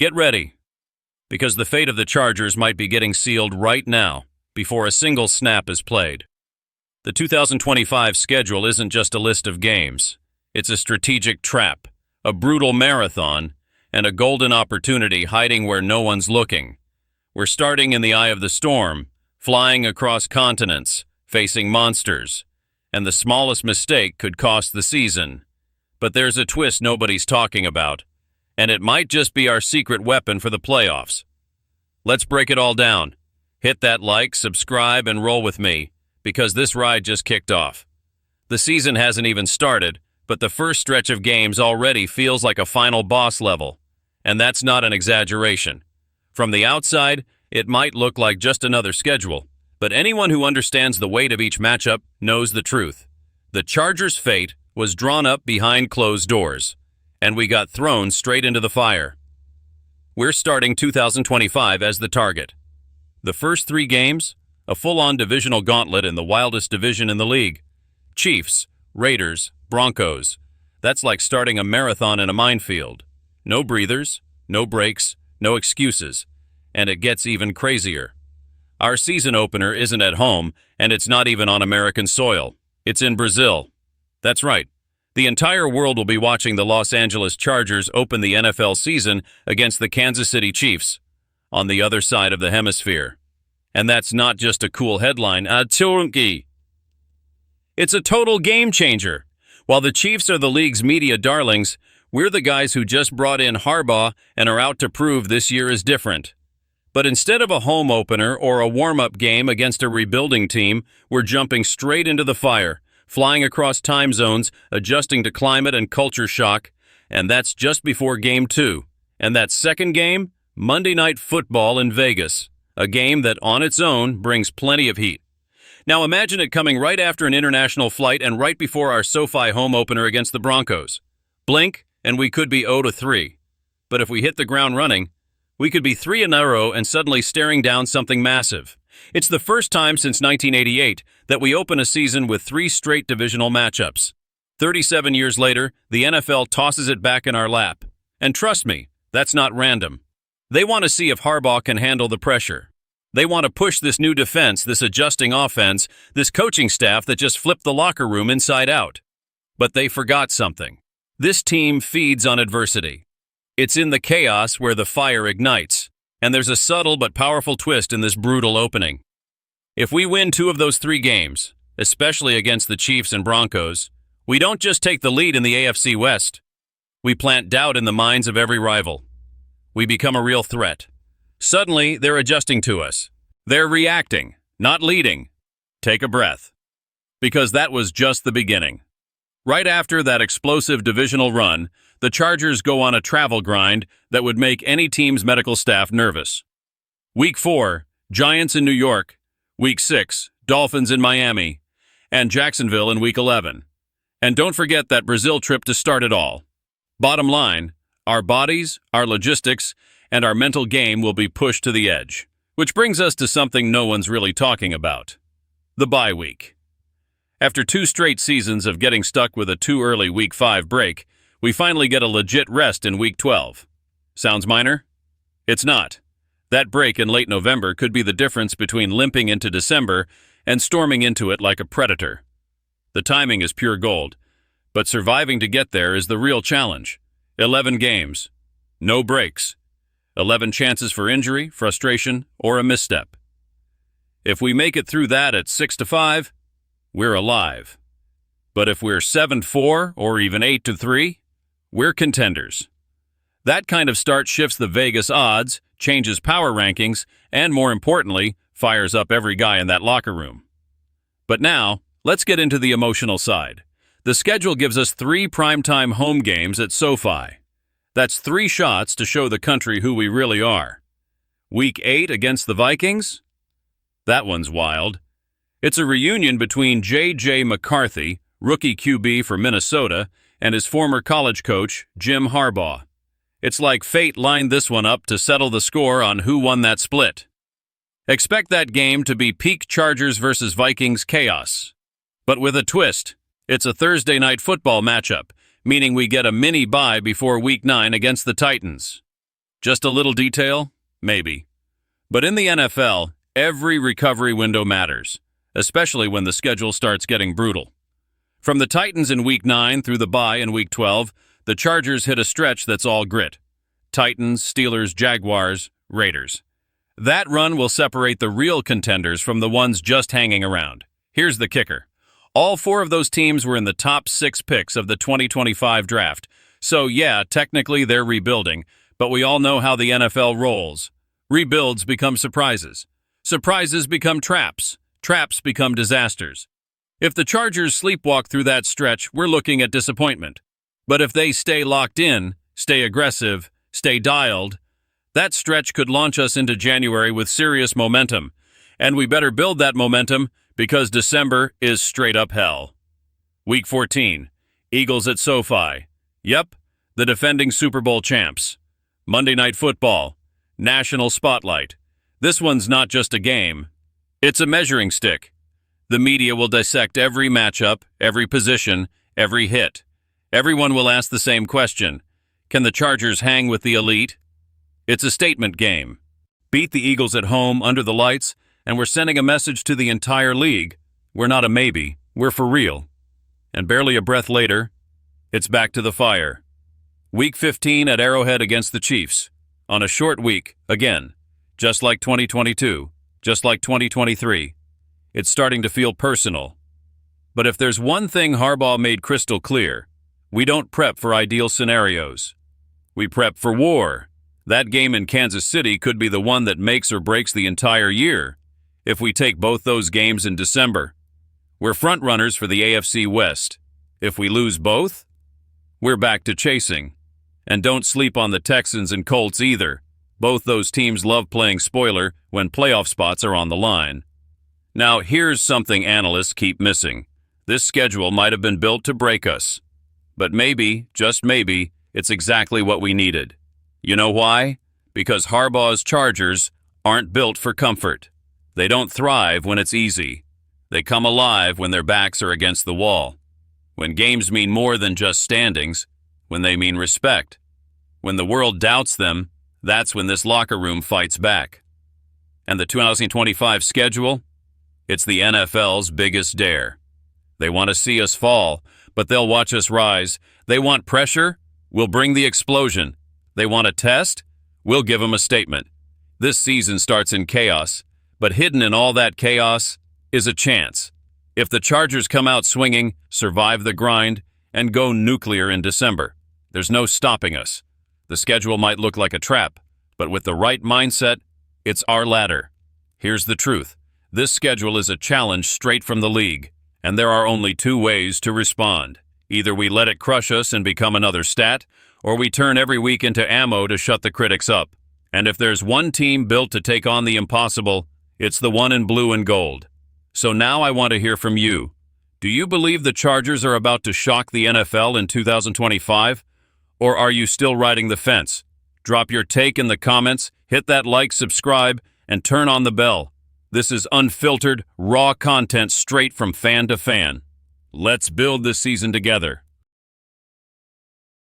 Get ready, because the fate of the Chargers might be getting sealed right now before a single snap is played. The 2025 schedule isn't just a list of games. It's a strategic trap, a brutal marathon, and a golden opportunity hiding where no one's looking. We're starting in the eye of the storm, flying across continents, facing monsters, and the smallest mistake could cost the season. But there's a twist nobody's talking about, and it might just be our secret weapon for the playoffs. Let's break it all down. Hit that like, subscribe, and roll with me, because this ride just kicked off. The season hasn't even started, but the first stretch of games already feels like a final boss level, and that's not an exaggeration. From the outside, it might look like just another schedule, but anyone who understands the weight of each matchup knows the truth. The Chargers' fate was drawn up behind closed doors, and we got thrown straight into the fire. We're starting 2025 as the target. The first 3 games, a full-on divisional gauntlet in the wildest division in the league. Chiefs, Raiders, Broncos. That's like starting a marathon in a minefield. No breathers, no breaks, no excuses. And it gets even crazier. Our season opener isn't at home, and it's not even on American soil. It's in Brazil. That's right. The entire world will be watching the Los Angeles Chargers open the NFL season against the Kansas City Chiefs on the other side of the hemisphere. And that's not just a cool headline, It's a total game changer. While the Chiefs are the league's media darlings, we're the guys who just brought in Harbaugh and are out to prove this year is different. But instead of a home opener or a warm-up game against a rebuilding team, we're jumping straight into the fire, flying across time zones, adjusting to climate and culture shock, and that's just before Game 2. And that second game, Monday Night Football in Vegas, a game that on its own brings plenty of heat. Now imagine it coming right after an international flight and right before our SoFi home opener against the Broncos. Blink, and we could be 0-3. But if we hit the ground running, we could be 3-0 and suddenly staring down something massive. It's the first time since 1988 that we open a season with 3 straight divisional matchups. 37 years later, the NFL tosses it back in our lap. And trust me, that's not random. They want to see if Harbaugh can handle the pressure. They want to push this new defense, this adjusting offense, this coaching staff that just flipped the locker room inside out. But they forgot something. This team feeds on adversity. It's in the chaos where the fire ignites, and there's a subtle but powerful twist in this brutal opening. If we win 2 of those 3 games, especially against the Chiefs and Broncos, we don't just take the lead in the AFC West. We plant doubt in the minds of every rival. We become a real threat. Suddenly, they're adjusting to us. They're reacting, not leading. Take a breath. Because that was just the beginning. Right after that explosive divisional run, the Chargers go on a travel grind that would make any team's medical staff nervous. Week 4, Giants in New York. Week 6, Dolphins in Miami. And Jacksonville in Week 11. And don't forget that Brazil trip to start it all. Bottom line, our bodies, our logistics, and our mental game will be pushed to the edge. Which brings us to something no one's really talking about. The bye week. After 2 straight seasons of getting stuck with a too early Week 5 break, we finally get a legit rest in Week 12. Sounds minor? It's not. That break in late November could be the difference between limping into December and storming into it like a predator. The timing is pure gold, but surviving to get there is the real challenge. 11 games. No breaks. 11 chances for injury, frustration, or a misstep. If we make it through that at 6-5, we're alive. But if we're 7-4 or even 8-3, we're contenders. That kind of start shifts the Vegas odds, changes power rankings, and more importantly, fires up every guy in that locker room. But now, let's get into the emotional side. The schedule gives us 3 primetime home games at SoFi. That's 3 shots to show the country who we really are. Week 8 against the Vikings? That one's wild. It's a reunion between J.J. McCarthy, rookie QB for Minnesota, and his former college coach, Jim Harbaugh. It's like fate lined this one up to settle the score on who won that split. Expect that game to be peak Chargers versus Vikings chaos. But with a twist, it's a Thursday night football matchup, meaning we get a mini bye before Week 9 against the Titans. Just a little detail? Maybe. But in the NFL, every recovery window matters, especially when the schedule starts getting brutal. From the Titans in Week 9 through the bye in Week 12, the Chargers hit a stretch that's all grit. Titans, Steelers, Jaguars, Raiders. That run will separate the real contenders from the ones just hanging around. Here's the kicker. All 4 of those teams were in the top 6 picks of the 2025 draft. So yeah, technically they're rebuilding, but we all know how the NFL rolls. Rebuilds become surprises. Surprises become traps. Traps become disasters. If the Chargers sleepwalk through that stretch, we're looking at disappointment. But if they stay locked in, stay aggressive, stay dialed, that stretch could launch us into January with serious momentum. And we better build that momentum because December is straight up hell. Week 14, Eagles at SoFi. Yep, the defending Super Bowl champs. Monday Night Football. National spotlight. This one's not just a game. It's a measuring stick. The media will dissect every matchup, every position, every hit. Everyone will ask the same question. Can the Chargers hang with the elite? It's a statement game. Beat the Eagles at home under the lights, and we're sending a message to the entire league. We're not a maybe, we're for real. And barely a breath later, it's back to the fire. Week 15 at Arrowhead against the Chiefs. On a short week, again. Just like 2022, just like 2023. It's starting to feel personal. But if there's one thing Harbaugh made crystal clear, we don't prep for ideal scenarios. We prep for war. That game in Kansas City could be the one that makes or breaks the entire year. If we take both those games in December, we're frontrunners for the AFC West. If we lose both, we're back to chasing. And don't sleep on the Texans and Colts either. Both those teams love playing spoiler when playoff spots are on the line. Now, here's something analysts keep missing. This schedule might have been built to break us. But maybe, just maybe, it's exactly what we needed. You know why? Because Harbaugh's Chargers aren't built for comfort. They don't thrive when it's easy. They come alive when their backs are against the wall. When games mean more than just standings, when they mean respect. When the world doubts them, that's when this locker room fights back. And the 2025 schedule? It's the NFL's biggest dare. They want to see us fall, but they'll watch us rise. They want pressure? We'll bring the explosion. They want a test? We'll give them a statement. This season starts in chaos, but hidden in all that chaos is a chance. If the Chargers come out swinging, survive the grind, and go nuclear in December, there's no stopping us. The schedule might look like a trap, but with the right mindset, it's our ladder. Here's the truth. This schedule is a challenge straight from the league, and there are only 2 ways to respond. Either we let it crush us and become another stat, or we turn every week into ammo to shut the critics up. And if there's one team built to take on the impossible, it's the one in blue and gold. So now I want to hear from you. Do you believe the Chargers are about to shock the NFL in 2025? Or are you still riding the fence? Drop your take in the comments, hit that like, subscribe, and turn on the bell. This is unfiltered, raw content straight from fan to fan. Let's build this season together.